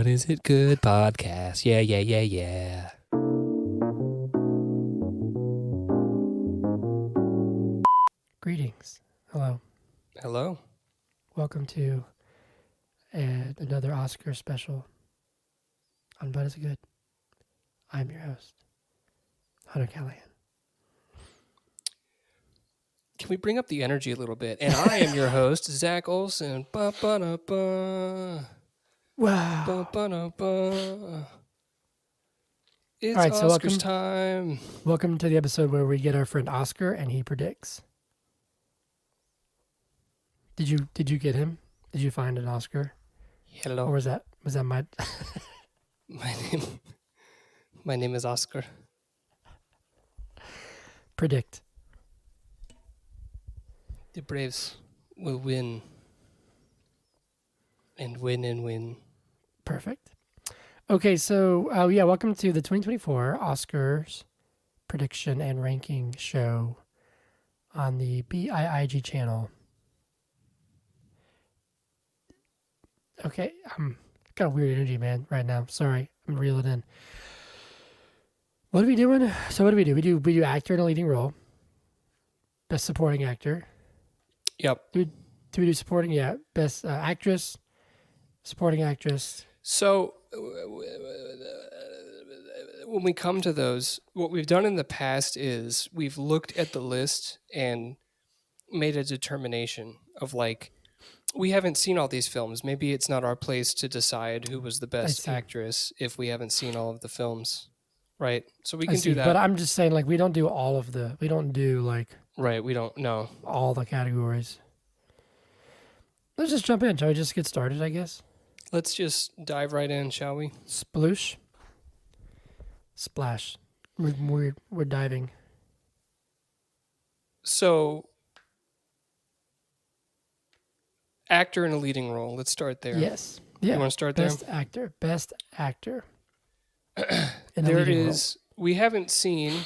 God, is it good podcast? Yeah, yeah, yeah, yeah. Greetings. Hello. Hello. Welcome to another Oscar special on But Is It Good? I'm your host, Hunter Callahan. Can we bring up the energy a little bit? And I am your host, Zach Olson. Ba-ba-da-ba. Wow. Ba-ba-da-ba. It's All right, so Oscars time. welcome to the episode where we get our friend Oscar and he predicts. Did you get him? Did you find an Oscar? Hello. Or was that my My name is Oscar. predict? The Braves will win. And win and win. Perfect. Okay, so welcome to the 2024 Oscars prediction and ranking show on the BIIG channel. Okay, I'm got a weird energy, man, right now. Sorry, I'm reeling in. What are we doing? So what do? We do actor in a leading role. Best supporting actor. Yep. Do we do supporting? Yeah, best actress, supporting actress. So when we come to those, what we've done in the past is we've looked at the list and made a determination of like, we haven't seen all these films. Maybe it's not our place to decide who was the best actress if we haven't seen all of the films, right? So we can do that. But I'm just saying, like, we don't do all of the. We don't do like. Right, we don't know all the categories. Let's just jump in. Shall we just get started? I guess. Let's just dive right in, shall we? Sploosh. Splash. We're diving. So, actor in a leading role. Let's start there. Yes. Yeah. You want to start there? Best actor. There is. We haven't seen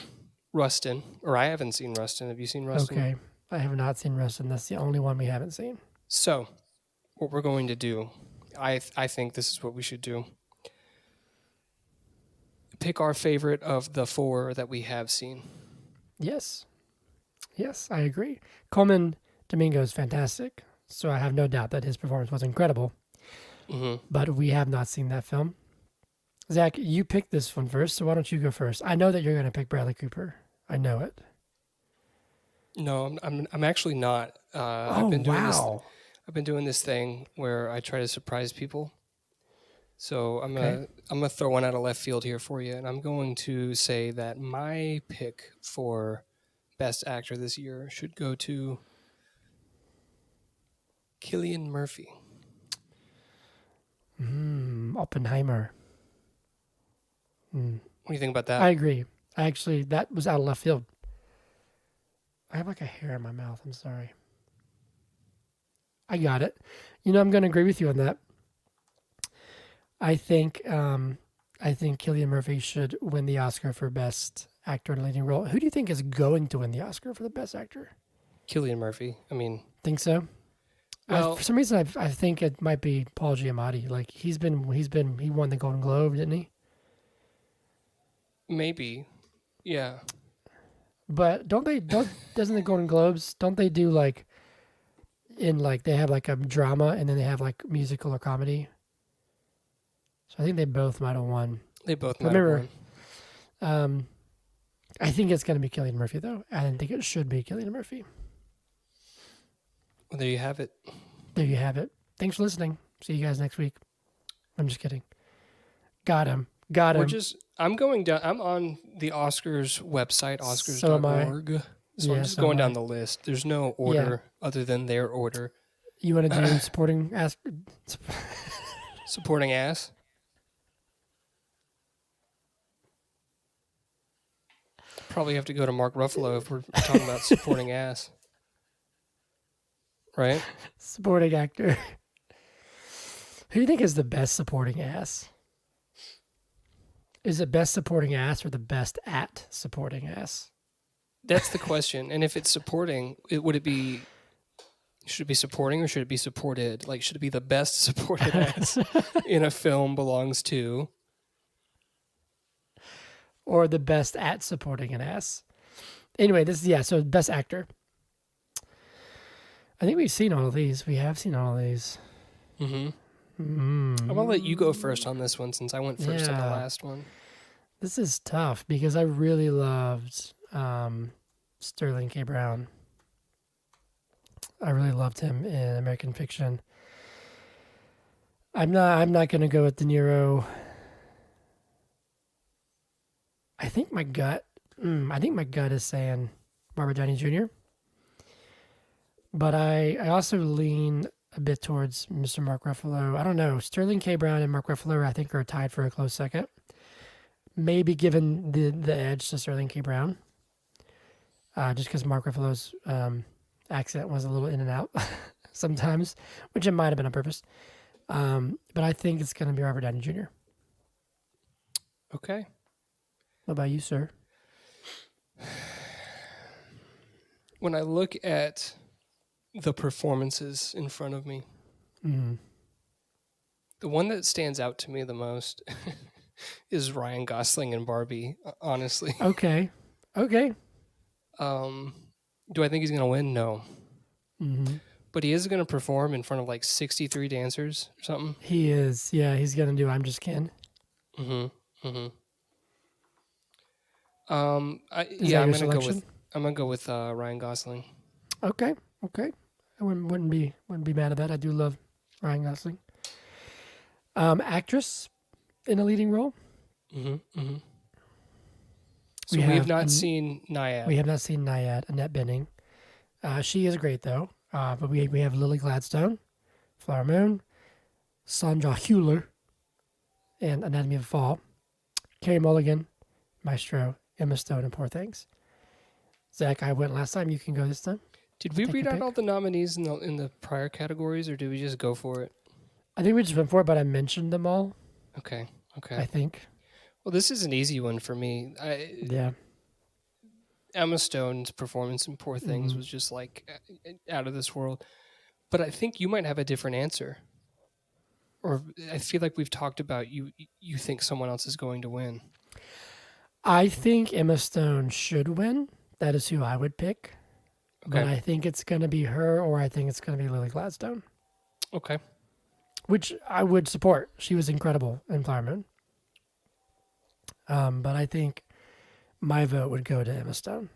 Rustin, or I haven't seen Rustin. Have you seen Rustin? Okay. I have not seen Rustin. That's the only one we haven't seen. So, what we're going to do, I think this is what we should do. Pick our favorite of the four that we have seen. Yes. Yes, I agree. Coleman Domingo is fantastic, so I have no doubt that his performance was incredible. Mm-hmm. But we have not seen that film. Zach, you picked this one first, so why don't you go first? I know that you're going to pick Bradley Cooper. I know it. No, I'm actually not. I've been doing this thing where I try to surprise people. So I'm gonna throw one out of left field here for you, and I'm going to say that my pick for best actor this year should go to Cillian Murphy. Oppenheimer. What do you think about that? I agree. That was out of left field. I have like a hair in my mouth. I'm sorry. I got it. I'm going to agree with you on that. I think Cillian Murphy should win the Oscar for best actor in a leading role. Who do you think is going to win the Oscar for the best actor? Cillian Murphy. I mean, think so. Well, for some reason, I think it might be Paul Giamatti. Like he won the Golden Globe, didn't he? Maybe, yeah. But doesn't the Golden Globes, don't they do like they have like a drama and then they have like musical or comedy? So I think they both might have won. They both might have won. I think it's going to be Cillian Murphy though. I didn't think it should be Cillian Murphy. Well, there you have it. There you have it. Thanks for listening. See you guys next week. I'm just kidding. Got him. I'm going down. I'm on the Oscars website, oscars.org. So I'm just going down the list. There's no order other than their order. You want to do supporting ass? Supporting ass? Probably have to go to Mark Ruffalo if we're talking about supporting ass. Right? Supporting actor. Who do you think is the best supporting ass? Is it best supporting ass or the best at supporting ass? That's the question. And if it's supporting, would it be Should it be supporting or should it be supported? Like, should it be the best supported ass in a film belongs to? Or the best at supporting an ass. Anyway, this is, yeah, so best actor. I think we've seen all of these. We have seen all of these. Mm-hmm. I'm gonna let you go Mm, first on this one since I went first on the yeah. last one. This is tough because I really loved Sterling K. Brown. I really loved him in American Fiction. I'm not gonna go with De Niro. I think my gut is saying Robert Downey Jr. But I also lean a bit towards Mr. Mark Ruffalo. I don't know. Sterling K. Brown and Mark Ruffalo, I think, are tied for a close second. Maybe given the edge to Sterling K. Brown, just because Mark Ruffalo's accent was a little in and out sometimes, which it might have been on purpose. But I think it's going to be Robert Downey Jr. Okay. What about you, sir? When I look at the performances in front of me, Mm. the one that stands out to me the most is Ryan Gosling and Barbie, honestly. Okay. Okay. Do I think he's going to win? No. Mm-hmm. But he is going to perform in front of like 63 dancers or something. He is. Yeah, he's going to do I'm Just Ken. Mm-hmm. Mm-hmm. Is that your selection? I'm gonna go with Ryan Gosling. Okay. Okay. I wouldn't be mad at that. I do love Ryan Gosling. Actress in a leading role. Mm-hmm. Mm-hmm. So we have not seen Nyad. We have not seen Nyad, Annette Bening. She is great though. But we have Lily Gladstone, Flower Moon, Sandra Hüller, and Anatomy of a Fall. Carey Mulligan, Maestro, Emma Stone, and Poor Things. Zach, I went last time. You can go this time. Did we Take read your out pick. all the nominees in the prior categories, or did we just go for it? I think we just went for it, but I mentioned them all. Okay. Okay. I think. Well, this is an easy one for me. Yeah. Emma Stone's performance in Poor Things Mhm. was just like out of this world. But I think you might have a different answer. Or I feel like we've talked about you think someone else is going to win. I think Emma Stone should win. That is who I would pick. Okay. But I think it's going to be her, or I think it's going to be Lily Gladstone, Okay. which I would support. She was incredible in Flower Moon. But I think my vote would go to Emma Stone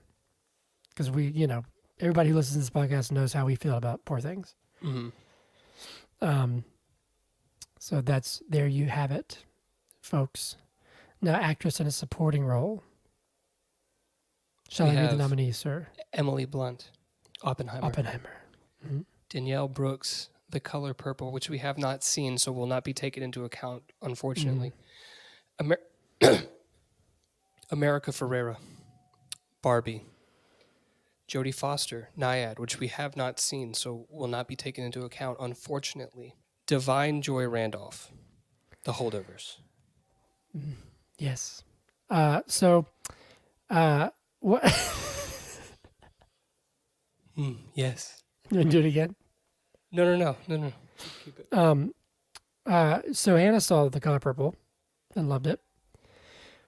because everybody who listens to this podcast knows how we feel about Poor Things. Mm-hmm. So there you have it, folks. Now, actress in a supporting role. Shall We I read the have nominees, sir? Emily Blunt, Oppenheimer. Oppenheimer. Danielle Brooks, The Color Purple, which we have not seen, so will not be taken into account, unfortunately. America Ferrera, Barbie. Jodie Foster, Nyad, which we have not seen, so will not be taken into account, unfortunately. Divine Joy Randolph, The Holdovers. Yes. What? Yes. You want to do it again? No. Keep it. So Hannah saw The Color Purple and loved it.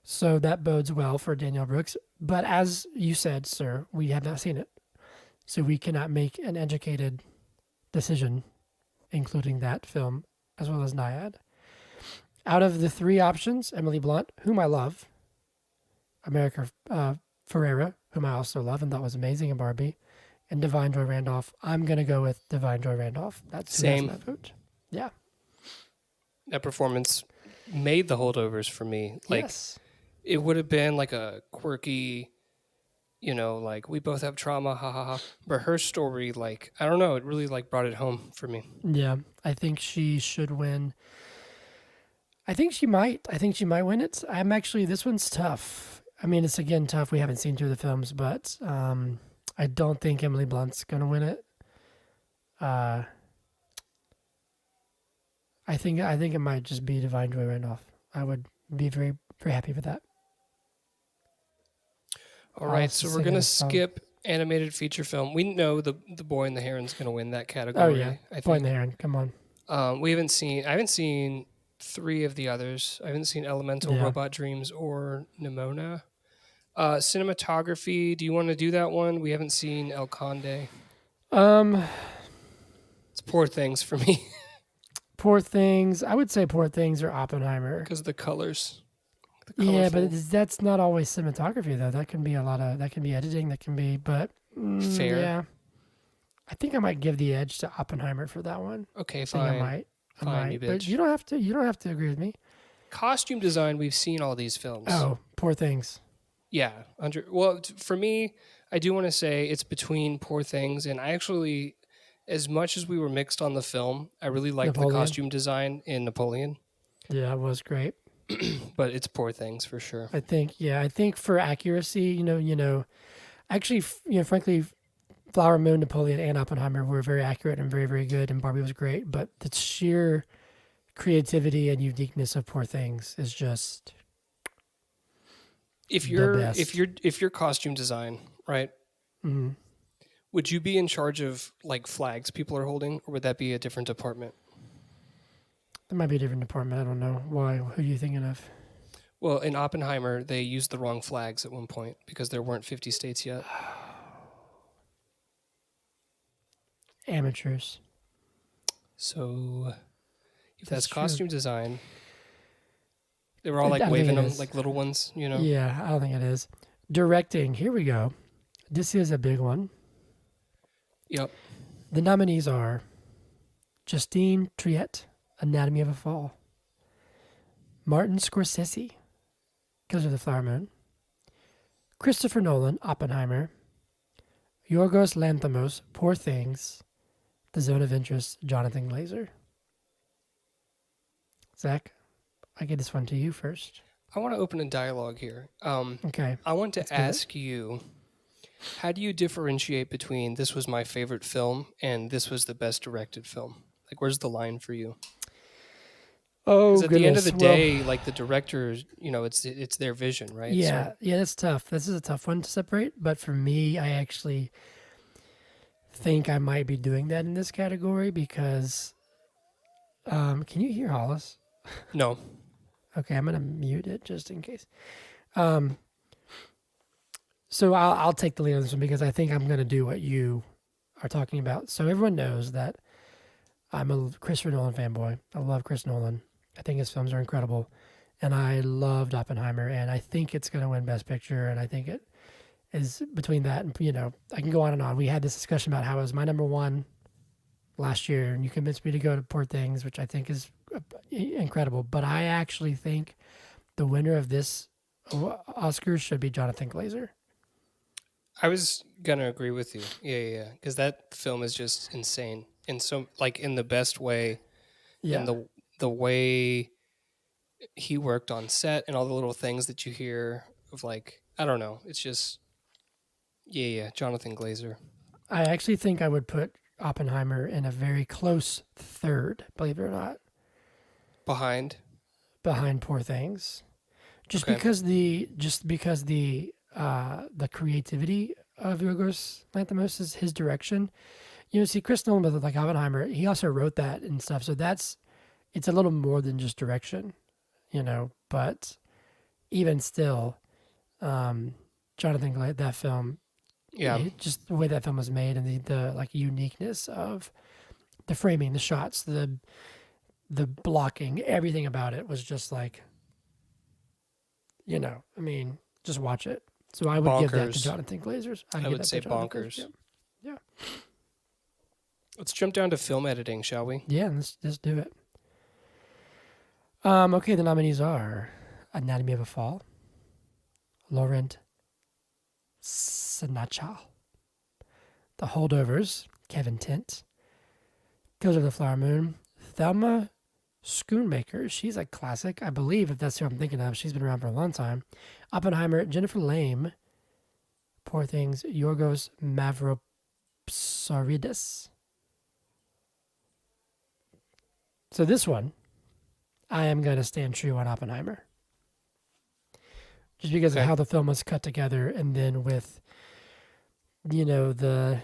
So that bodes well for Danielle Brooks. But as you said, sir, we have not seen it. So we cannot make an educated decision, including that film, as well as Nyad. Out of the three options, Emily Blunt, whom I love, America Ferrera, whom I also love and thought was amazing in Barbie, and Divine Joy Randolph, I'm going to go with Divine Joy Randolph. That's who has Same. my vote. Yeah. That performance made the holdovers for me. Like, Yes. it would have been like a quirky, like we both have trauma, ha ha ha. But her story, like, I don't know, it really like brought it home for me. Yeah. I think she should win. I think she might. I think she might win it. This one's tough. I mean, it's again tough. We haven't seen two of the films, but I don't think Emily Blunt's going to win it. I think it might just be Divine Joy Randolph. I would be very, very happy with that. All right, so we're going to skip Animated feature film. We know the Boy and the Heron's going to win that Oh yeah, category. I Boy and the think. Heron. Come on. We haven't seen. I haven't seen three of the others. I haven't seen Elemental, Yeah. Robot Dreams, or Nimona. Cinematography. Do you want to do that one? We haven't seen El Conde. Um, It's Poor Things for me Poor Things. I would say Poor Things or Oppenheimer. because of the colors, the Yeah, but colorful that's not always cinematography though. That can be a lot of that can be editing. That can be, but fair. yeah, I think I might give the edge to Oppenheimer for that one. Okay, I think I fine, might. I fine, you might, but you bitch. don't have to. You don't have to agree with me. Costume design. We've seen all these films. Oh, Poor Things. Yeah, well, for me, I do want to say it's between Poor Things, and I actually, as much as we were mixed on the film, I really liked the Napoleon. costume design in Napoleon, Yeah, it was great. but it's Poor Things for sure. I think. Yeah, I think for accuracy, actually, frankly, Flower Moon, Napoleon, and Oppenheimer were very accurate and very, very good, and Barbie was great. But the sheer creativity and uniqueness of Poor Things is just If the you're best. if you're costume design, right? Mm-hmm. Would you be in charge of like flags people are holding, or would that be a different department? There might be a different department. I don't know why. Who are you thinking of? Well, in Oppenheimer, they used the wrong flags at one point because there weren't 50 states yet. Amateurs. So if That's that's true. costume design, they were all I like don't think waving it them is. like little ones, you know? Yeah, I don't think it is. Directing. Here we go. This is a big one. Yep. The nominees are Justine Triet, Anatomy of a Fall; Martin Scorsese, Killers of the Flower Moon; Christopher Nolan, Oppenheimer; Yorgos Lanthimos, Poor Things; The Zone of Interest, Jonathan Glazer. Zach, I give this one to you first. I want to open a dialogue here. Okay, I want let's to do it. ask you, how do you differentiate between this was my favorite film and this was the best directed film? Like, where's the line for you? Because Oh at the end of the goodness. Well, day, like the directors, it's their vision, right? yeah, So yeah, that's tough. This is a tough one to separate. But for me, I actually think I might be doing that in this category because, can you hear Hollis? no, Okay, I'm gonna mute it just in case. Um, so I'll take the lead on this one because I think I'm gonna do what you are talking about. So everyone knows that I'm a Christopher Nolan fanboy. I love Chris Nolan. I think his films are incredible, and I loved Oppenheimer. And I think it's gonna win Best Picture. And I think it is between that and I can go on and on. We had this discussion about how it was my number one last year, and you convinced me to go to Poor Things, which I think is incredible. But I actually think the winner of this Oscars should be Jonathan Glazer. I was gonna agree with you. Yeah. Because that film is just insane, and so like in the best way, in Yeah, the way he worked on set and all the little things that you hear of like I don't know. It's just yeah. Jonathan Glazer I actually think I would put Oppenheimer in a very close third, believe it or not, behind. behind Poor Things. Just Okay. because the creativity of Yorgos Lanthimos is his direction. See, Chris Nolan with like Oppenheimer, he also wrote that and stuff. So it's a little more than just direction, But even still, Jonathan Glazer, that film, Yeah. just the way that film was made and the like uniqueness of the framing, the shots, the blocking, everything about it was just like, I mean, just watch it. So I would give that to Bonkers. Jonathan Glazer's. I'd I give would that to say Jonathan Glazer. bonkers. Yeah. Yeah. Let's jump down to film editing, shall we? Yeah, let's do it. Okay, the nominees are Anatomy of a Fall, Laurent Senachal, The Holdovers, Kevin Tint, Killers of the Flower Moon, Thelma Schoonmaker. She's a classic, I believe, if that's who I'm thinking of. She's been around for a long time. Oppenheimer, Jennifer Lame, Poor Things, Yorgos Mavropsaridis. So this one, I am going to stand true on Oppenheimer. Just because of Okay. how the film was cut together and then with the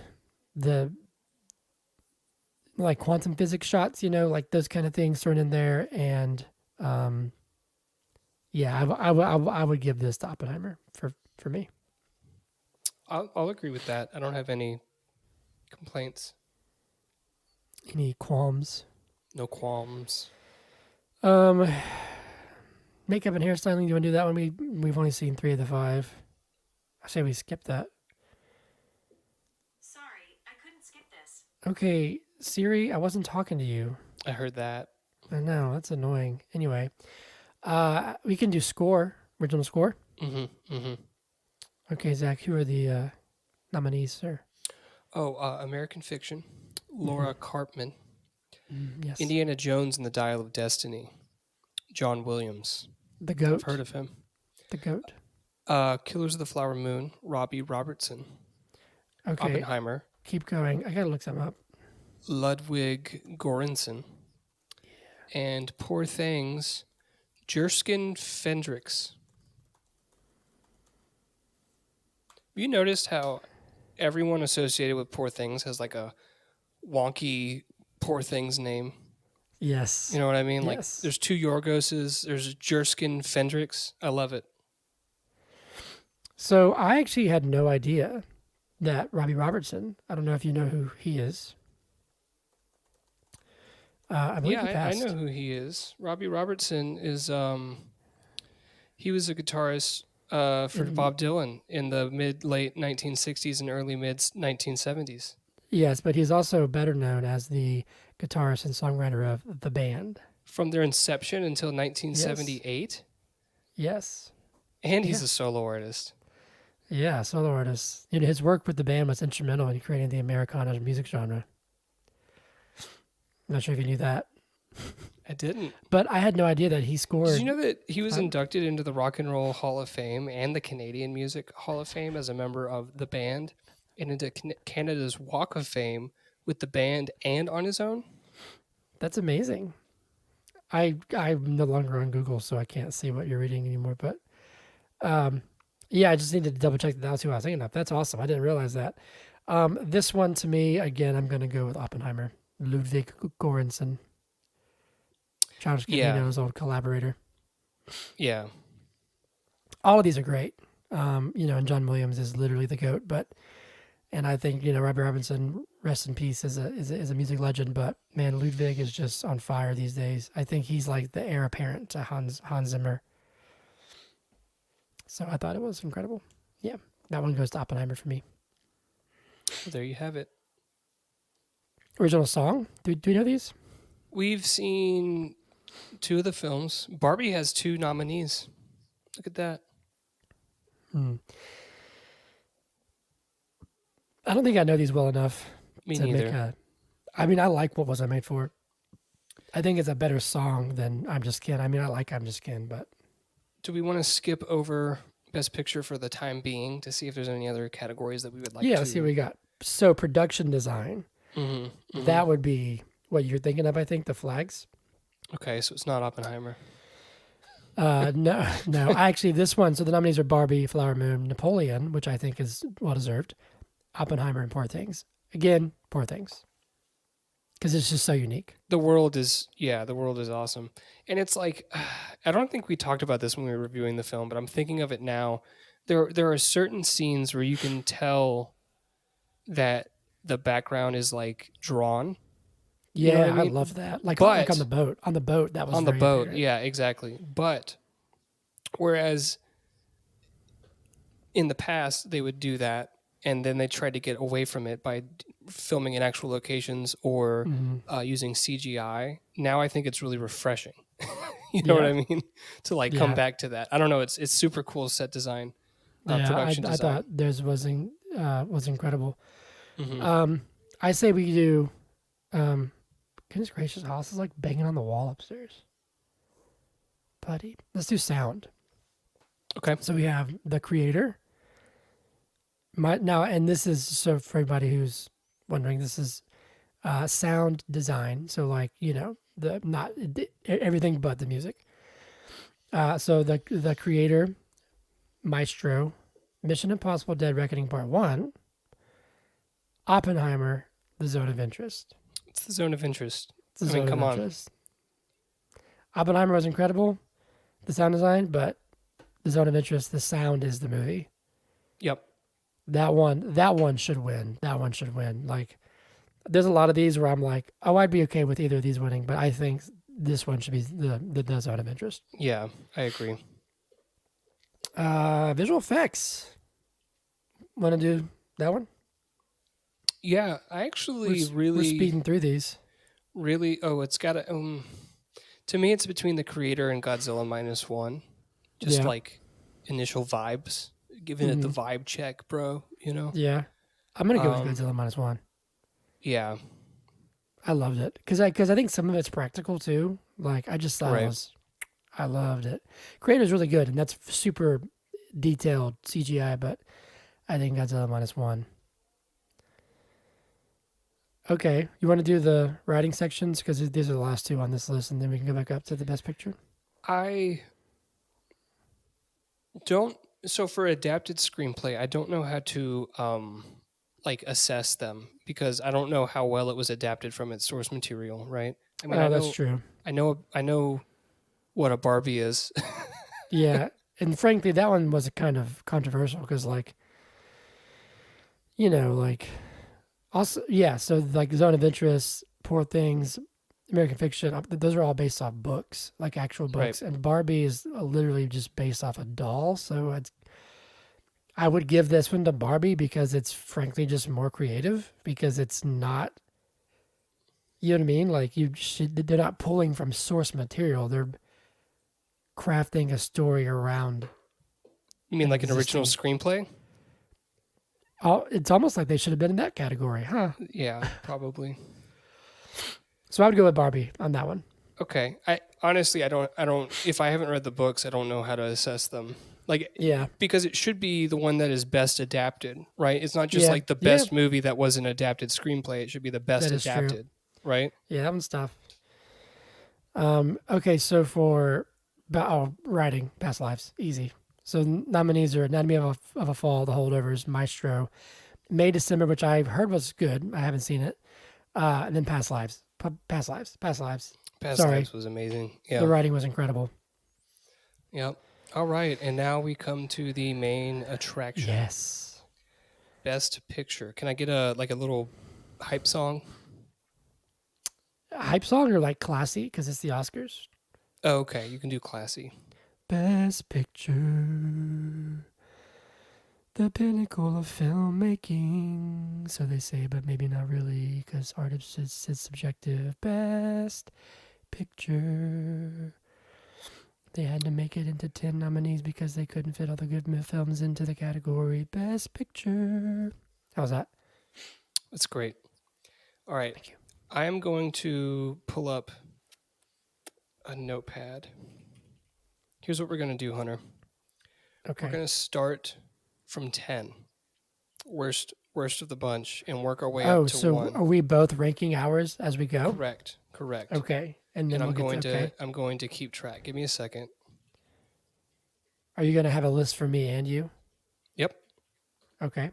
like quantum physics shots, like those kind of things thrown in there. And um, yeah, I would give this to Oppenheimer for me. I'll agree with that. I don't have any complaints, Any qualms? no qualms. Um, Makeup and hairstyling. Do you want to do that one? We've only seen 3 of the 5. I say we skip that. Sorry, I couldn't skip this. Okay, Siri, I wasn't talking to you. I heard that. I know, that's annoying. Anyway, we can do score, original score. Mm-hmm. Mm-hmm. Okay, Zach, who are the nominees, sir? Oh, American Fiction, Laura Carpman, Yes. Indiana Jones and the Dial of Destiny, John Williams. The GOAT. I've heard of him. The GOAT. Killers of the Flower Moon, Robbie Robertson, Okay, Oppenheimer, keep going. I gotta look some up. Ludwig Göransson, and Poor Things, Jerskin Fendrix. You noticed how everyone associated with Poor Things has like a wonky Poor Things name? Yes. You know what I mean? Like Yes. there's 2 Yorgoses, there's Jerskin Fendrix. I love it. So I actually had no idea that Robbie Robertson, I don't know if you know who he is. I believe he I passed. know who he is. Robbie Robertson is he was a guitarist for In- Bob Dylan in the late 1960s and early mid 1970s. Yes, but he's also better known as the guitarist and songwriter of the band. From their inception until 1978, Yes. and he's Yeah. a solo artist. Yeah, solo artist. His work with the band was instrumental in creating the Americana music genre. I'm not sure if you knew that. I didn't. But I had no idea that he scored. Did you know that he was Fun. inducted into the Rock and Roll Hall of Fame and the Canadian Music Hall of Fame as a member of the band, and into Canada's Walk of Fame with the band and on his own? That's amazing. I'm no longer on Google, so I can't see what you're reading anymore. But yeah, I just needed to double check that was who I was thinking of. That's awesome. I didn't realize that. This one to me, again, I'm going to go with Oppenheimer. Ludwig Göransson. Childish Yeah. Gambino's old collaborator. Yeah. All of these are great. And John Williams is literally the GOAT, and I think, Robbie Robinson, rest in peace, is a music legend, but man, Ludwig is just on fire these days. I think he's like the heir apparent to Hans Zimmer. So I thought it was incredible. Yeah, that one goes to Oppenheimer for me. Well, there you have it. Original song? Do you know these? We've seen 2 of the films. Barbie has 2 nominees. Look at that. I don't think I know these well enough Me to neither. make a. I mean, I like What Was I Made For? I think it's a better song than I'm Just Ken. I mean, I like I'm Just Ken, but Do we want to skip over Best Picture for the time being to see if there's any other categories that we would like yeah, to? let's see what we got. So production design. Mm-hmm. That would be what you're thinking of, I think, the flags. Okay, so it's not Oppenheimer. No. Actually, this one, so the nominees are Barbie, Flower Moon, Napoleon, which I think is well deserved, Oppenheimer, and Poor Things. Again, Poor Things. Because it's just so unique. The world is awesome. And it's like, I don't think we talked about this when we were reviewing the film, but I'm thinking of it now. There are certain scenes where you can tell that the background is like drawn. You Yeah, know what I I mean? love that. Like But- on the boat. On the boat, that was On the very boat, apparent. yeah, exactly. But whereas in the past they would do that and then they tried to get away from it by filming in actual locations or using CGI. Now I think it's really refreshing. You know what I mean? To like come Yeah. back to that. I don't know. It's super cool set design, production I design. thought theirs was incredible. Mhm. I say we do. Goodness gracious, Alice is like banging on the wall upstairs. Buddy, let's do sound. Okay. So we have the creator. Now, and this is so for everybody who's wondering, this is sound design. So like everything but the music. So the creator, Maestro, Mission Impossible: Dead Reckoning Part 1, Oppenheimer, the zone of interest. It's the zone of interest. It's the I mean, zone of come on. interest. Oppenheimer was incredible, the sound design, but the zone of interest, the sound is the movie. Yep. That one should win. That one should win. Like, there's a lot of these where I'm like, oh, I'd be okay with either of these winning, but I think this one should be the zone of interest. Yeah, I agree. Visual effects. Want to do that one? Yeah, I We're, actually we're speeding through these. really. Oh, it's got a. To me, it's between the creator and Godzilla minus one. Just Yeah. like initial vibes, giving it the Mhm. vibe check, bro. You know. Yeah. I'm gonna go with Um. Godzilla minus one. Yeah. I loved it because I think some of it's practical too. Like I just thought Right. I loved it. Creator's really good and that's super detailed CGI, but I think Godzilla minus one. Okay, you want to do the writing sections because these are the last two on this list, and then we can go back up to the best picture. I don't. So for adapted screenplay, I don't know how to like assess them because I don't know how well it was adapted from its source material. Right. I mean, Oh, that's true. I know what a Barbie is. Yeah, and frankly, that one was kind of controversial because, like, like also, yeah. So like Zone of Interest, Poor Things, American Fiction, those are all based off books, like actual Right. books, and Barbie is literally just based off a doll. So I would give this one to Barbie because it's frankly just more creative because it's not. You know what I mean? Like they're not pulling from source material. They're crafting a story around You mean an like an original existing. screenplay? Oh, it's almost like they should have been in that category, huh? Yeah, probably. So I would go with Barbie on that one. Okay. I honestly, I don't. If I haven't read the books, I don't know how to assess them. Like, Yeah, because it should be the one that is best adapted, right? It's not just yeah, like the yeah. best movie that was an adapted screenplay. It should be the best That is true. adapted, right? Yeah, that one's tough. Okay, so for writing, past lives, easy. So nominees are Anatomy of a Fall, The Holdovers, Maestro, May December, which I heard was good. I haven't seen it. And then Past Lives, Past Lives. Past Sorry, Lives was amazing. the Yeah. writing was incredible. Yep. All right, and now we come to the main attraction. Yes. Best picture. Can I get a little hype song? Hype song or like classy because it's the Oscars. Oh, okay, you can do classy. Best Picture, the pinnacle of filmmaking. So they say, but maybe not really, because art is subjective. Best Picture. They had to make it into 10 nominees because they couldn't fit all the good films into the category. Best Picture. How's that? That's great. All right. Thank you. I am going to pull up a notepad. Here's what we're going to do, Hunter. Okay. We're going to start from 10. Worst of the bunch and work our way Oh, up to so 1. are we both ranking ours as we go? Correct. Okay. And then And we'll get to, okay. I'm going to keep track. Give me a second. Are you going to have a list for me and you? Yep. Okay.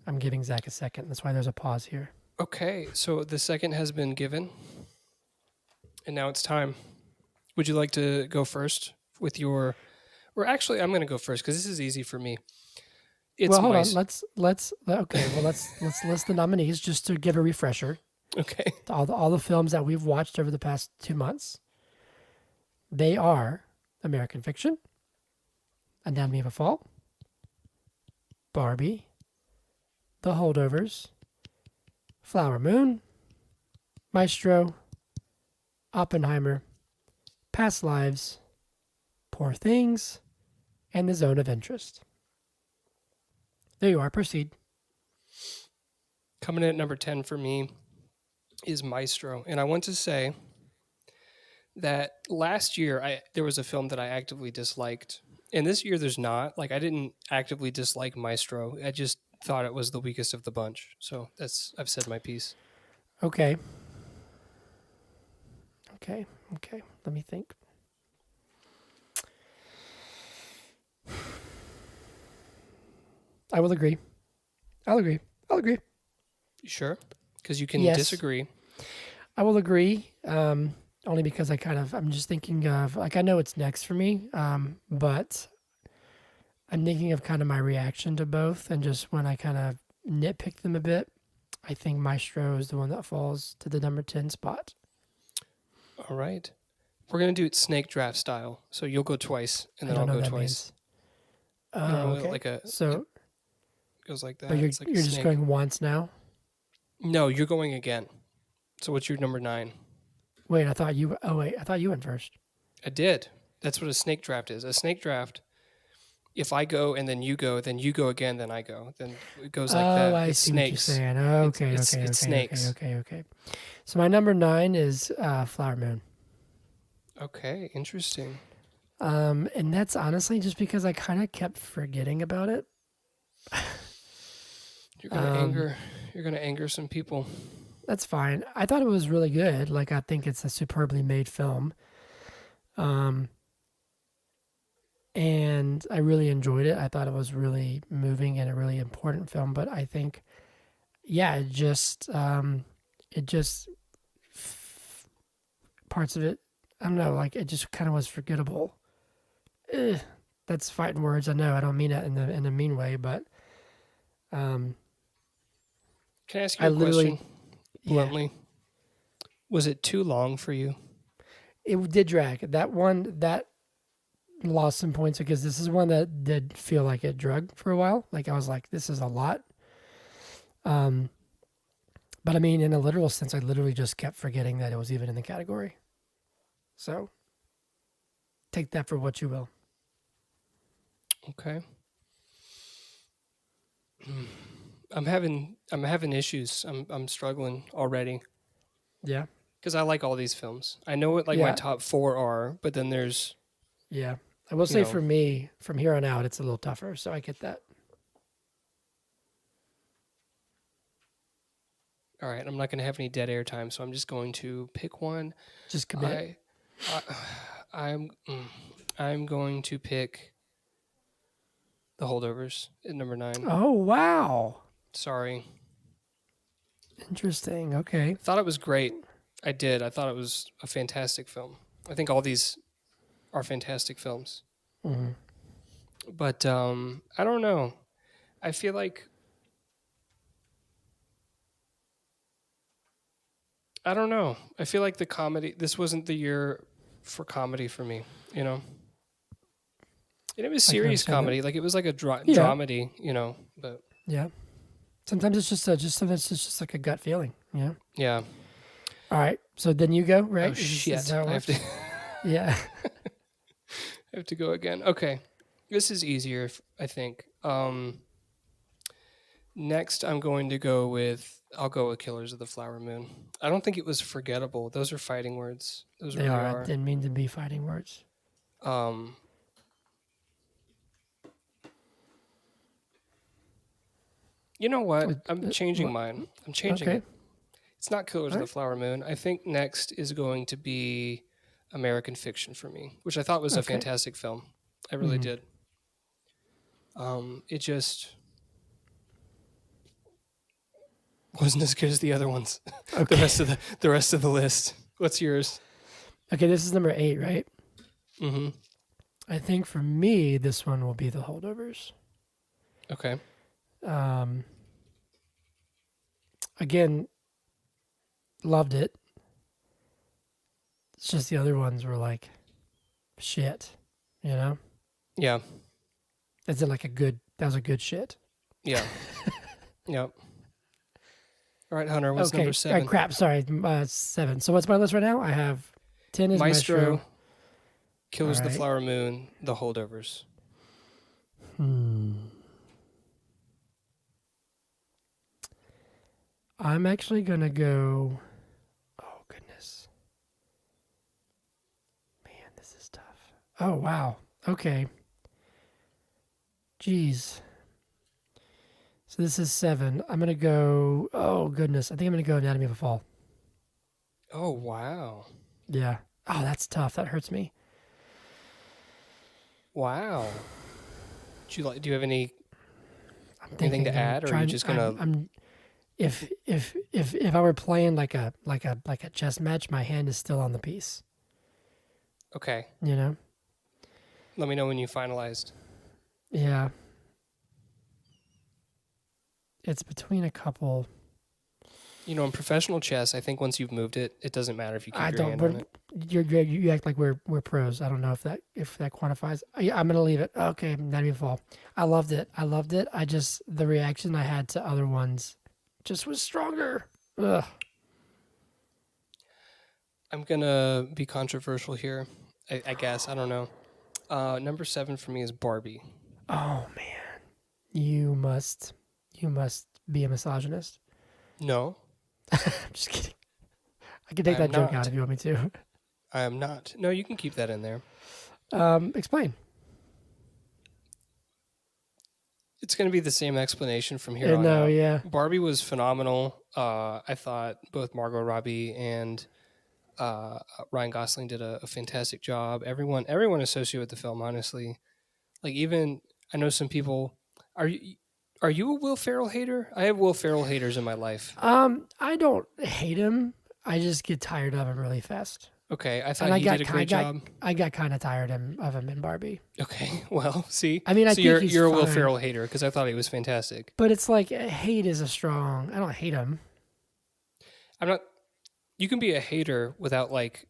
I'm giving Zach a second. That's why there's a pause here. Okay. So the second has been given. And now it's time. Would you like to go first with your or actually I'm going to go first cuz this is easy for me. It's well, hold my on. Let's okay. Well, let's list the nominees just to give a refresher. Okay. To all the films that we've watched over the past 2 months. They are American Fiction, Anatomy of a Fall, Barbie, The Holdovers, Flower Moon, Maestro, Oppenheimer, Past Lives, Poor Things, and The Zone of Interest. There you are. Proceed. Coming in at number 10 for me is Maestro. And I want to say that last year there was a film that I actively disliked. And this year there's not. Like I didn't actively dislike Maestro. I just thought it was the weakest of the bunch. So I've said my piece. Okay. Let me think. I will agree. I'll agree. I'll agree. You sure? Because you can Yes, disagree. I will agree. Only because I'm just thinking of, like, I know it's next for me, but I'm thinking of kind of my reaction to both, and just when I kind of nitpick them a bit, I think Maestro is the one that falls to the number 10 spot. All right. We're going to do it snake draft style. So you'll go twice and I then don't I'll know what go that twice. means. You don't Oh, know what okay. like it So, goes like but that. you're It's like a you're just snake. going once now. No, you're going again. So what's your number 9? Wait, I thought you. Oh wait, I thought you went first. I did. That's what a snake draft is. A snake draft, if I go and then you go again, then I go. Then it goes like Oh, that. I It's see what you're snakes. saying. It's Okay, it's okay, it's okay, okay, snakes. okay, okay. So my number 9 is Flower Moon. Okay, interesting. And that's honestly just because I kind of kept forgetting about it. You're gonna Um, anger. You're gonna anger some people. that's fine. I thought it was really good. Like, I think it's a superbly made film. Um, and I really enjoyed it. I thought it was really moving and a really important film. But I think, yeah, it just parts of it. I don't know. Like, it just kind of was forgettable. Ugh, that's fighting words. I know. I don't mean it in a mean way, but um, Can I ask you I a literally, question yeah, bluntly? Was it too long for you? it did drag. That one that lost some points because this is one that did feel like it drug for a while. Like, I was like, this is a lot. Um, but I mean, in a literal sense, I literally just kept forgetting that it was even in the category. So take that for what you will. Okay. I'm having issues. I'm struggling already Yeah, because I like all these films. I know what like my yeah, top 4 are, but then there's, yeah. I will you say know, for me, from here on out, it's a little tougher. So I get that. all right, I'm not going to have any dead air time, so I'm just going to pick one. Just commit. I, I I'm going to pick The Holdovers at number 9. Oh wow, Sorry. interesting. Okay. I thought it was great. I did. I thought it was a fantastic film. I think all these are fantastic films. Hmm. But I don't know. I feel like I don't know. I feel like the comedy. This wasn't the year for comedy for me. You know, and it was I can serious understand that. comedy. Like it was like a Yeah, dramedy. You know, but yeah. Sometimes it's just sometimes it's just like a gut feeling. Yeah. yeah. All right. So then you go, Oh right? Is shit! how it I have to. works? Yeah. I have to go again. Okay, this is easier. I think. Next, I'm going to go with. I'll go with Killers of the Flower Moon. I don't think it was forgettable. Those are fighting words. Those They really are. I are. didn't mean to be fighting words. Um, you know what? I'm changing What? mine. I'm changing Okay. it. It's not Killers All of the right. Flower Moon. I think next is going to be American Fiction for me, which I thought was a Okay. fantastic film. I really Hmm. did. It just wasn't as good as the other ones. the Okay. rest of the rest of the list. What's yours? Okay. This is number 8, right? Mm-hmm. I think for me, this one will be the holdovers. Okay. Um, again, loved it. It's just the other ones were like shit. You know, Yeah. is it like a good? That was a good shit. Yeah. Yep. All right, Hunter. What's Okay. number 7? Crap. Sorry. 7. So what's my list right now? I have 10 is Maestro, Maestro. All Killers of the right. Flower Moon, The Holdovers. I'm actually gonna go. Oh goodness, man, this is tough. Oh wow. Okay. Jeez. So this is 7. I'm gonna go. Oh goodness, I think I'm gonna go Anatomy of a Fall. Oh wow. Yeah. Oh, that's tough. That hurts me. Wow. Do you have any I'm Anything to thinking. I'm add, or are you trying. just gonna? I'm. If I were playing like a chess match, my hand is still on the piece. Okay, You know. let me know when you finalized. Yeah. It's between a couple. In professional chess, I think once you've moved it, it doesn't matter if you keep I your don't. hand on it. You act like we're pros. I don't know if that quantifies. I'm gonna leave it. Okay, Enemy of the Fall. I loved it. I loved it. I just the reaction I had to other ones just was stronger. Ugh. I'm gonna be controversial here. I guess I don't know. Number 7 for me is Barbie. Oh man, you must be a misogynist. No, I'm just kidding. I can I take am that joke out not. if you want me to. I am not. No, you can keep that in there. Explain. It's going to be the same explanation from here on No, out. yeah. Barbie was phenomenal. I thought both Margot Robbie and Ryan Gosling did a fantastic job. Everyone associated with the film, honestly. Like even I know some people. Are you are you a Will Ferrell hater? I have Will Ferrell haters in my life. I don't hate him. I just get tired of him really fast. Okay, I And thought he did a great job. I got kind of tired of him in Barbie. Okay, well, see, I mean, I so think you're he's you're a Will fine, Ferrell hater because I thought he was fantastic. but it's like hate is a strong. I don't hate him. I'm not. You can be a hater without like.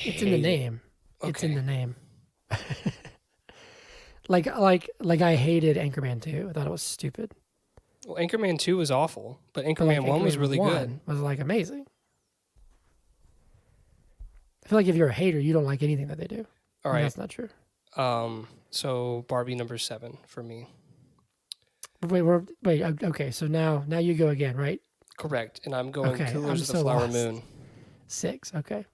It's in the Hating. name. It's in Okay. the name. Like I hated Anchorman 2. I thought it was stupid. Well, Anchorman 2 was awful, but But like Anchorman 1 was Anchorman really 1 good. was like amazing. I feel like if you're a hater, you don't like anything that they do. All And right. that's not true. So Barbie number 7 for me. But wait. Okay, so now you go again, right? Correct. And I'm going Okay, Killers I'm of the so Flower lost. Moon. 6. Okay.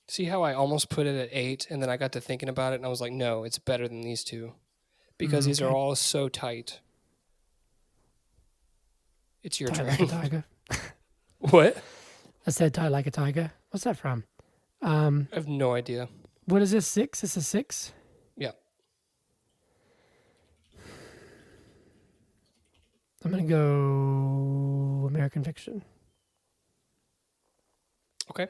See how I almost put it at 8 and then I got to thinking about it and I was like, no, it's better than these two because these are Okay. all so tight. It's your Tie like a turn. tiger. What? I said tie like a tiger. What's that from? I have no idea. What is this? 6? This is 6. Yeah. I'm gonna go American Fiction. Okay.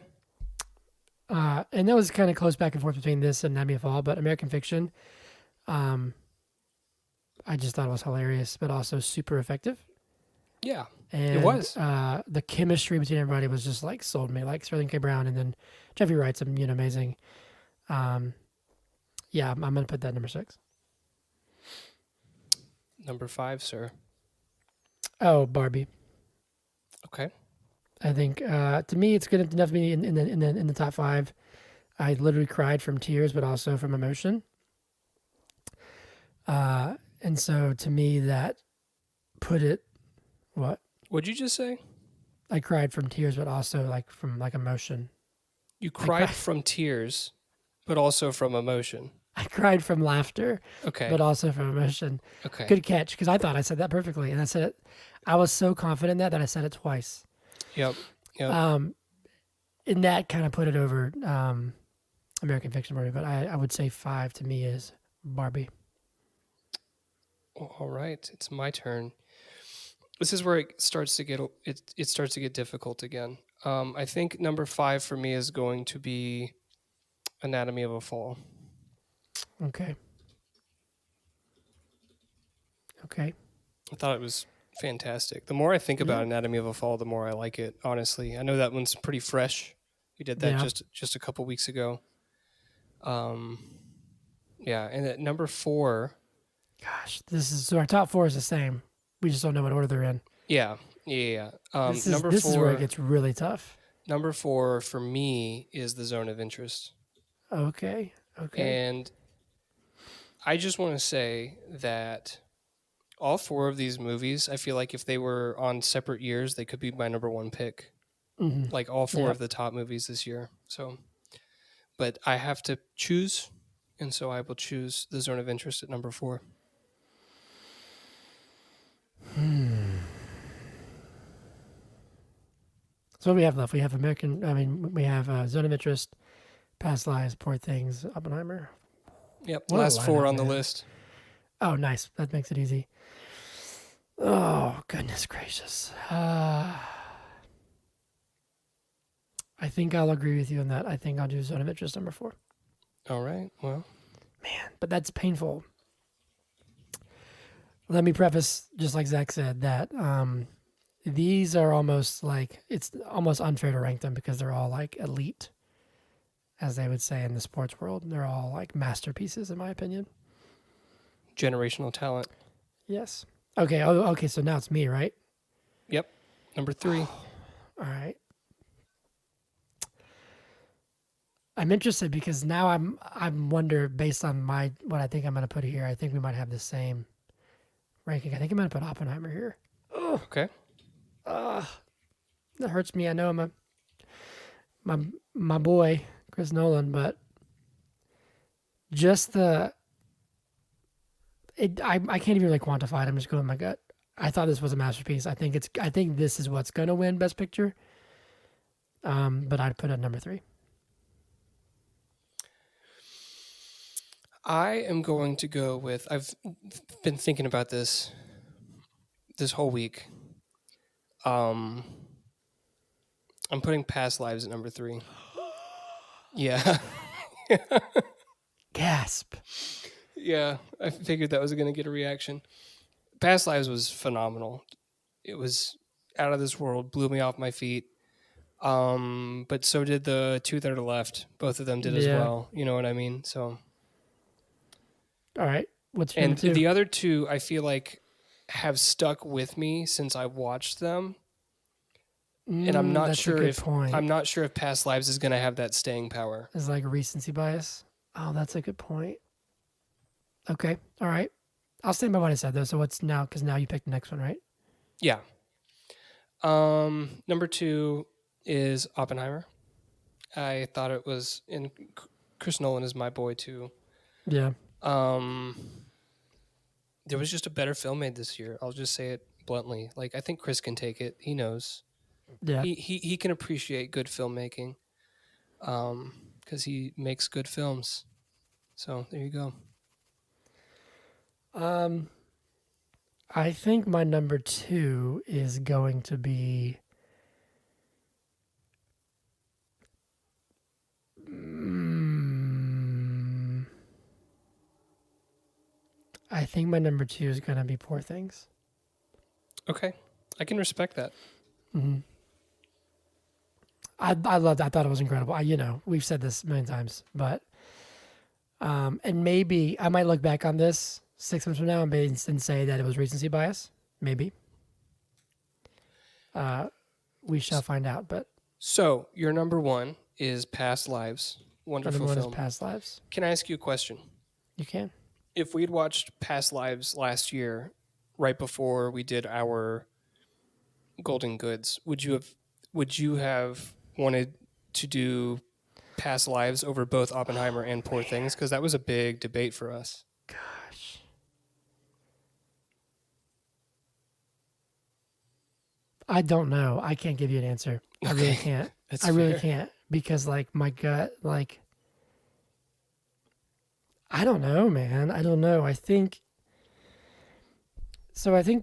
And that was kind of close back and forth between this and Enemy of the Fall, but American Fiction, I just thought it was hilarious, but also super effective. Yeah. And was. The chemistry between everybody was just like sold me, like Sterling K. Brown, and then Jeffrey Wright's amazing. Yeah, I'm gonna put that number 6. Number 5, sir. Oh, Barbie. Okay. I think to me it's good enough to be in the top 5. I literally cried from tears, but also from emotion. And so to me that put it. What? What'd you just say? I cried from tears, but also like from like emotion. You I cried cried. from tears, but also from emotion. I cried from laughter, Okay. but also from emotion. Okay. Good catch, because I thought I said that perfectly, and I said it. I was so confident in that I said it twice. Yep. Yep. And that kind of put it over American Fiction movie, but I would say 5 to me is Barbie. All right. It's my turn. This is where it starts to get it starts to get difficult again. I think number 5 for me is going to be Anatomy of a Fall. Okay. I thought it was fantastic. The more I think about Yeah. Anatomy of a Fall, the more I like it. Honestly, I know that one's pretty fresh. We did that Yeah. just a couple weeks ago. Yeah, and at number 4, Gosh, this is so our top 4 is the same. We just don't know what order they're in. yeah. Number This is where it 4, gets really tough. number 4 for me is The Zone of Interest. Okay. And I just want to say that all 4 of these movies, I feel like if they were on separate years, they could be my number 1 pick. Mm-hmm. Like all 4 Yeah. of the top movies this year. So, but I have to choose, and so I will choose The Zone of Interest at number 4. So what do we have left? We have we have Zone of Interest, Past Lives, Poor Things, Oppenheimer. Yep, What a last 4 lineup, on the man. list. Oh, nice. That makes it easy. Oh, goodness gracious. I think I'll agree with you on that. I think I'll do zone of interest number 4. All right. Well, Man, but that's painful. Let me preface, just like Zach said, that these are almost like it's almost unfair to rank them because they're all like elite, as they would say in the sports world. They're all like masterpieces, in my opinion. generational talent. Yes. Okay. Oh, okay. So now it's me, right? Yep. Number 3. All right. I'm interested because now I'm wonder based on my what I think I'm going to put here. I think we might have the same ranking. I think I'm going to put Oppenheimer here. Okay. That hurts me. I know my my boy Chris Nolan, but just I can't even really quantify it. I'm just going with my gut. I thought this was a masterpiece. I think this is what's going to win Best Picture. But I'd put it at number 3. I am going to go with. I've been thinking about this whole week. I'm putting Past Lives at number 3. Yeah. Gasp. Yeah. I figured that was going to get a reaction. Past Lives was phenomenal. It was out of this world, blew me off my feet. But so did the 2 that are left. Both of them did as Yeah. well. You know what I mean? So, All right. What's your and number 2? the other 2, I feel like have stuck with me since I watched them. And I'm not That's a sure good if point. I'm not sure if Past Lives is going to have that staying power. It's like recency bias. Oh, that's a good point. Okay. All right. I'll stand by what I said though. So what's now? Because now you picked the next one, right? Yeah. Number 2 is Oppenheimer. I thought it was, and Chris Nolan is my boy too. Yeah. There was just a better film made this year. I'll just say it bluntly. Like, I think Chris can take it. He knows. Yeah. He can appreciate good filmmaking. Because he makes good films. So there you go. I think my number 2 is going to be. I think my number 2 is going to be Poor Things. Okay, I can respect that. I loved. I thought it was incredible. We've said this a million times, but and maybe I might look back on this 6 months from now and say that it was recency bias. Maybe. We shall find out. But So your number 1 is Past Lives. my Wonderful number 1 is film. Past Lives. Can I ask you a question? You can. If we'd watched Past Lives last year, right before we did our Golden Goods, would you have wanted to do Past Lives over both Oppenheimer and Poor Things? Because that was a big debate for us. Gosh. I don't know. I can't give you an answer. I really can't. That's I really fair. can't because my gut I don't know, man. I don't know. I think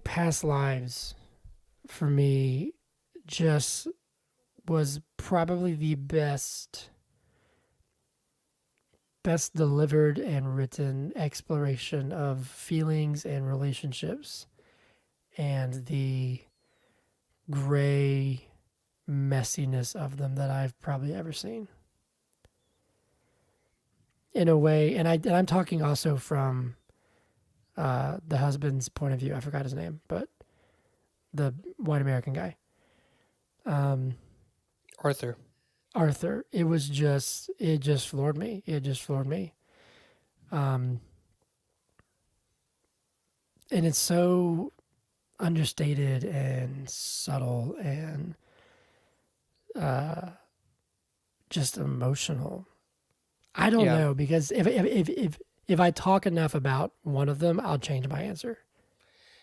Past Lives for me just was probably the best delivered and written exploration of feelings and relationships and the gray messiness of them that I've probably ever seen. In a way, and I'm talking also from the husband's point of view. I forgot his name, but the white American guy, Arthur. Arthur. It just floored me. It just floored me. And it's so understated and subtle and just emotional. I don't know because if I talk enough about one of them, I'll change my answer.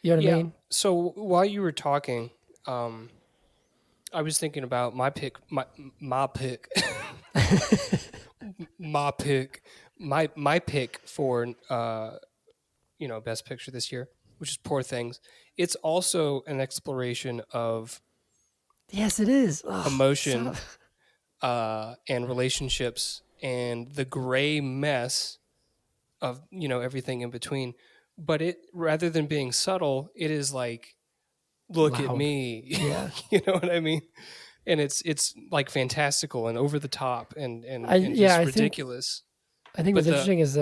You know what I mean? So while you were talking, I was thinking about my pick, my pick, my pick for Best Picture this year, which is Poor Things. It's also an exploration of Yes, it is. Oh, emotion and relationships and the gray mess of everything in between. But it rather than being subtle, it is like, look at loud. me, Yeah. you know what I mean? And it's like fantastical and over the top and I and and yeah, just I think ridiculous. I think But what's the interesting is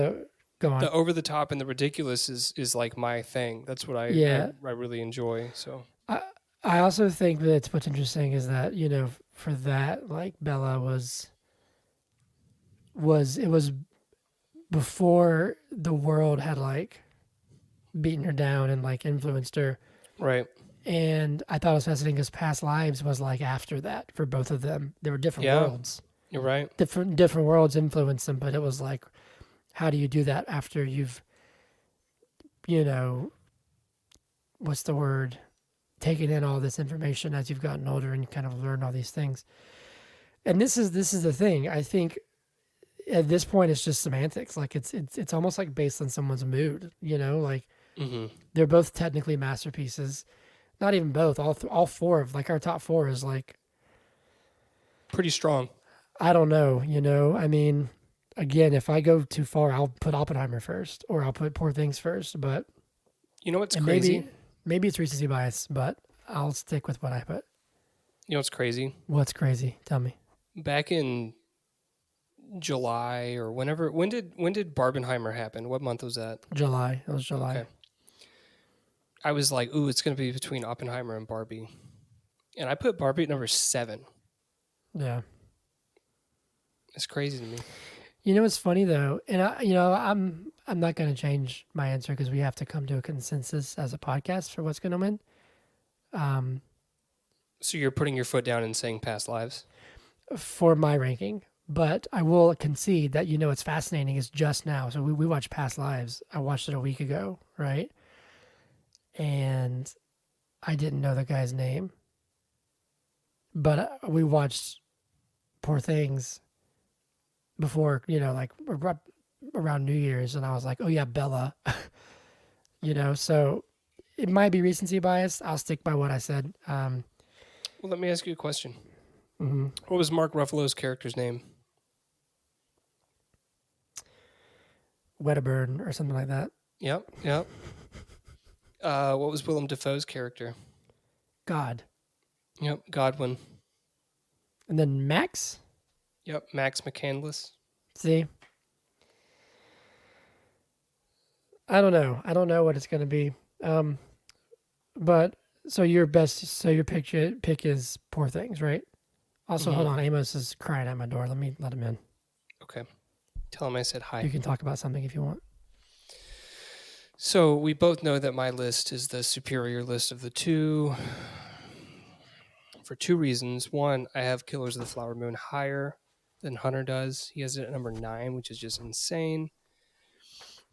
go on. the over the top and the ridiculous is like my thing. That's what Yeah. I really enjoy. So I I also think that what's interesting is that, for that, like Bella was before the world had like beaten her down and like influenced her. right, And I thought it was fascinating because Past Lives was like after that for both of them. There were different yeah, worlds. you're right. Different worlds influenced them, but it was like, how do you do that after you've, you know, what's the word? Taken in all this information as you've gotten older and kind of learned all these things. And this is the thing. I think at this point it's just semantics. Like it's almost like based on someone's mood. Like Hmm. they're both technically masterpieces. Not even both. All four of like our top four is like Pretty strong. I don't know. I mean, again, if I go too far, I'll put Oppenheimer first, or I'll put Poor Things first. But You know what's and crazy? maybe it's recency bias, but I'll stick with what I put. You know what's crazy? What's crazy? Tell me. Back in July or whenever, when did Barbenheimer happen? What month was that? July. It was July. Okay. I was like, ooh, it's going to be between Oppenheimer and Barbie. And I put Barbie at number 7. Yeah. It's crazy to me. What's funny though, and I'm not going to change my answer because we have to come to a consensus as a podcast for what's going to win. So you're putting your foot down and saying past lives? For my ranking, but I will concede that it's fascinating is just now. So we watched Past Lives. I watched it a week ago, right? And I didn't know the guy's name, but we watched Poor Things before, like around New Year's, and I was like, oh yeah, Bella, So it might be recency bias. I'll stick by what I said. Well, let me ask you a question. Mhm. What was Mark Ruffalo's character's name? Wedderburn or something like that. Yep, yep. What was Willem Dafoe's character? God, Yep, Godwin. and then Max. Yep, Max McCandless. See, I don't know. I don't know what it's going to be. But so your pick is Poor Things, right? Also, hold Mm-hmm. on. Amos is crying at my door. Let me let him in. Okay. Tell him I said hi. You can talk about something if you want. So we both know that my list is the superior list of the two for two reasons. One, I have Killers of the Flower Moon higher than Hunter does. He has it at number 9, which is just insane.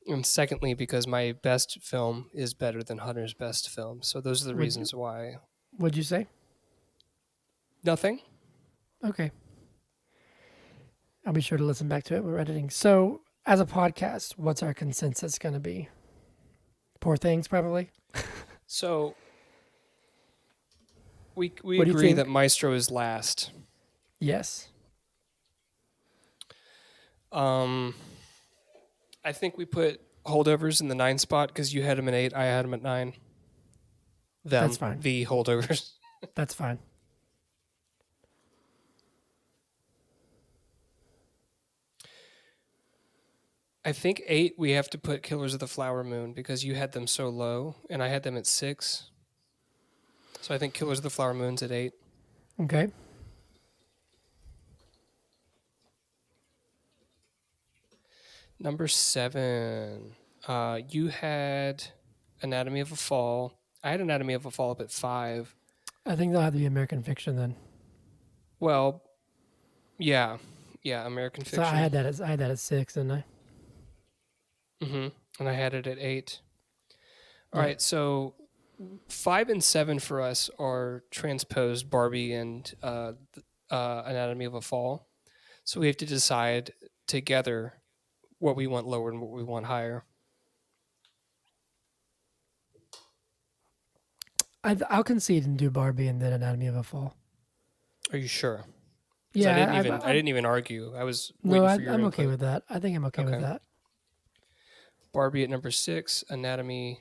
And secondly, because my best film is better than Hunter's best film. So those are the Would reasons why. Would you say? Nothing. Okay, I'll be sure to listen back to it. We're editing. So, as a podcast, what's our consensus going to be? Poor Things, probably. So we What do you agree that think? Maestro is last. Yes, Um, I think we put holdovers in the 9 spot because you had him at 8. I had him at 9. that's Them, fine. the holdovers. That's fine. I think 8 we have to put Killers of the Flower Moon because you had them so low and I had them at 6. So I think Killers of the Flower Moon's at 8. Okay. Number 7. You had Anatomy of a Fall. I had Anatomy of a Fall up at 5. I think they'll have to be American Fiction then. Well, yeah. Yeah, American So I Fiction. had that at 6, didn't I? Mm-hmm. And I had it at 8. All Yeah. right, so 5 and 7 for us are transposed Barbie and Anatomy of a Fall. So we have to decide together what we want lower and what we want higher. I'll concede and do Barbie and then Anatomy of a Fall. Are you sure? Because Yeah, I didn't even argue. I was no, waiting for your I'm okay input. with that. I think I'm okay with Okay. that. Barbie at number 6, Anatomy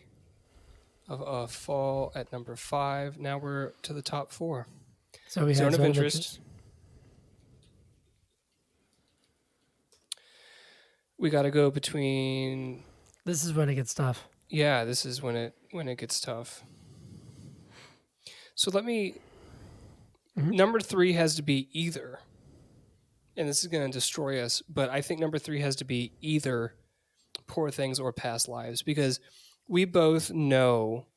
of a Fall at number 5. Now we're to the top 4. So we Zone had of Zone of Interest. Interest. We got to go between. This is when it gets tough. Yeah, this is when it gets tough. So let me. Mhm. Number 3 has to be either, and this is going to destroy us. But I think number 3 has to be either Poor Things or Past Lives, because we both know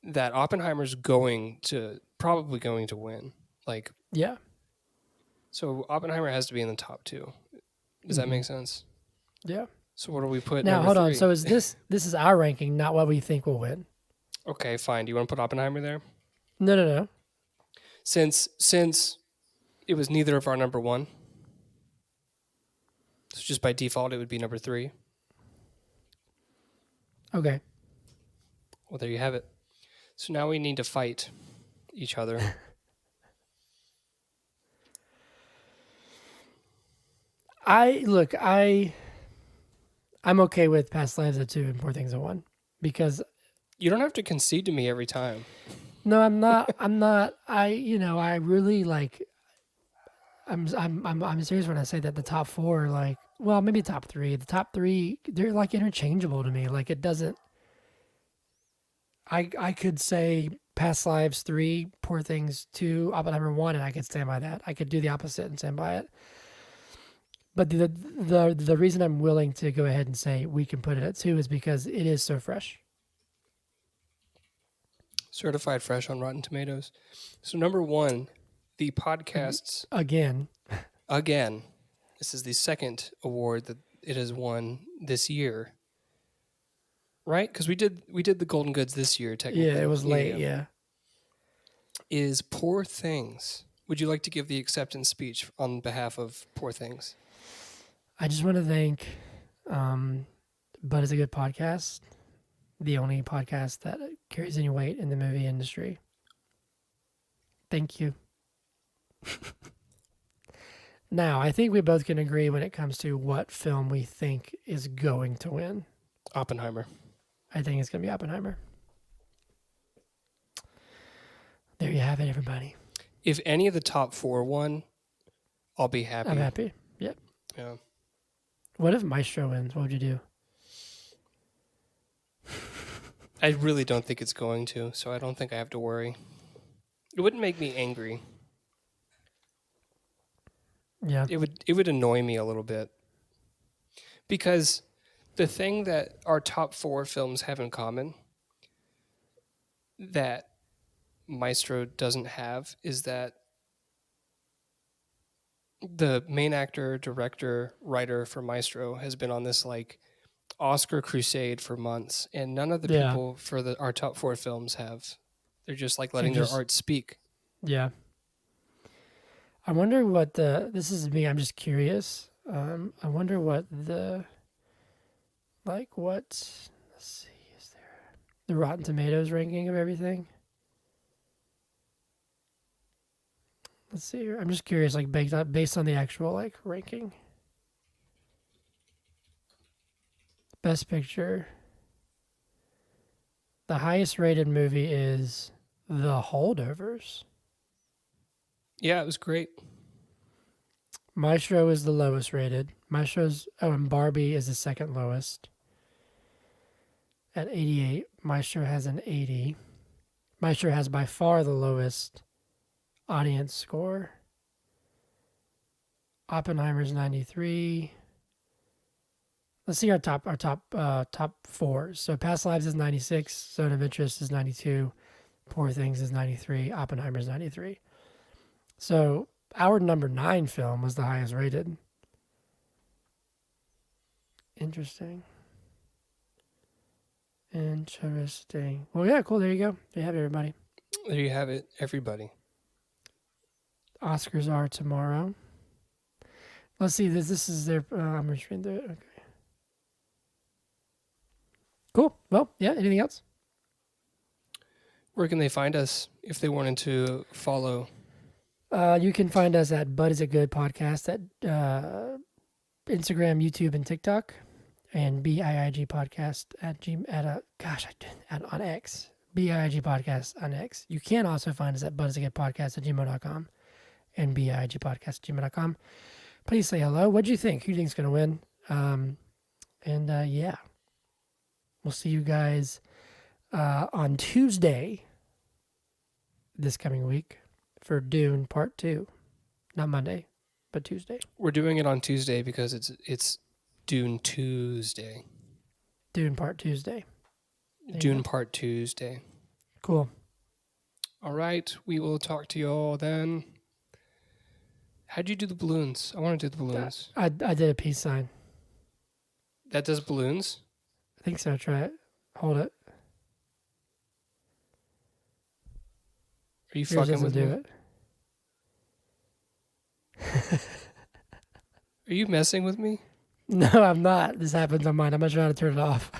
that Oppenheimer's probably going to win. Like, Yeah. so Oppenheimer has to be in the top 2. Does that Mhm. make sense? Yeah. So what do we put Now number hold 3? on. So is this is our ranking, not what we think will win? Okay, fine. Do you want to put Oppenheimer there? No. Since it was neither of our number 1, so just by default it would be number 3. Okay. Well, there you have it. So now we need to fight each other. I'm okay with Past Lives at 2 and Poor Things at 1 because You don't have to concede to me every time. no, I'm not. I'm not. I really like. I'm serious when I say that the top 4, like, well, maybe top 3. The top 3, they're like interchangeable to me. Like it doesn't. I could say Past Lives 3, Poor Things 2, Oppenheimer 1, and I could stand by that. I could do the opposite and stand by it. But the reason I'm willing to go ahead and say we can put it at 2 is because it is so fresh. Certified fresh on Rotten Tomatoes. So number 1, the podcasts Again, again. This is the second award that it has won this year. Right? Because we did the Golden Goods this year technically. yeah, it was late. Yeah. Is Poor Things. Would you like to give the acceptance speech on behalf of Poor Things? I just want to thank But It's a Good Podcast, the only podcast that carries any weight in the movie industry. Thank you. Now, I think we both can agree when it comes to what film we think is going to win. Oppenheimer. I think it's going to be Oppenheimer. There you have it, everybody. If any of the top 4 won, I'll be happy. I'm happy. Yep. Yeah. What if Maestro wins? What would you do? I really don't think it's going to, so I don't think I have to worry. It wouldn't make me angry. Yeah. It would annoy me a little bit. Because the thing that our top 4 films have in common that Maestro doesn't have is that the main actor, director, writer for Maestro has been on this like Oscar crusade for months, and none of the Yeah. people for our top 4 films have. They're just like They're letting just- their art speak. Yeah. I wonder what this is me. I'm just curious. I wonder what let's see, is there the Rotten Tomatoes ranking of everything? Let's see here. I'm just curious, like based on the actual like ranking. Best Picture. The highest rated movie is The Holdovers. Yeah, it was great. Maestro is the lowest rated. And Barbie is the second lowest at 88. Maestro has an 80. Maestro has by far the lowest audience score. Oppenheimer's 93. Let's see our top 4. So Past Lives is 96. Zone of Interest is 92. Poor Things is 93. Oppenheimer's 93. So our number 9 film was the highest rated. Interesting. Well, yeah, cool. There you go. There you have it, everybody. There you have it, everybody. Oscars are tomorrow. Let's see. This is their. I'm just reading through it. Okay. Cool. Well, yeah. Anything else? Where can they find us if they wanted to follow? You can find us at Bud Is It Good Podcast at Instagram, YouTube, and TikTok, and BIIG Podcast on X. BIIG Podcast on X. You can also find us at budisitgoodpodcast at gmail.com and BIIG Podcast at gmail.com. Please say hello. What do you think? Who do you think's going to win? Yeah, we'll see you guys on Tuesday this coming week for Dune Part 2. Not Monday, but Tuesday. We're doing it on Tuesday because it's Dune Tuesday. Dune Part Tuesday. Dune Part Tuesday. Cool. All right. We will talk to you all then. How'd you do the balloons? I want to do the balloons. I did a peace sign. That does balloons? I think so. Try it. Hold it. Are you Yours fucking doesn't with do me? it. Are you messing with me? No, I'm not. This happens on mine. I'm going to try to turn it off.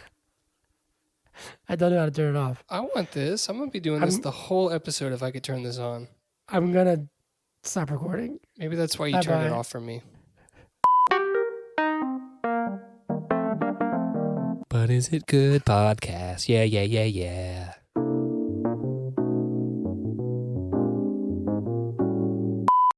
I don't know how to turn it off. I want this. I'm going to be doing this the whole episode if I could turn this on. I'm going to stop recording. Maybe that's why you turned it Bye-bye. off from me. But is it good podcast? Yeah.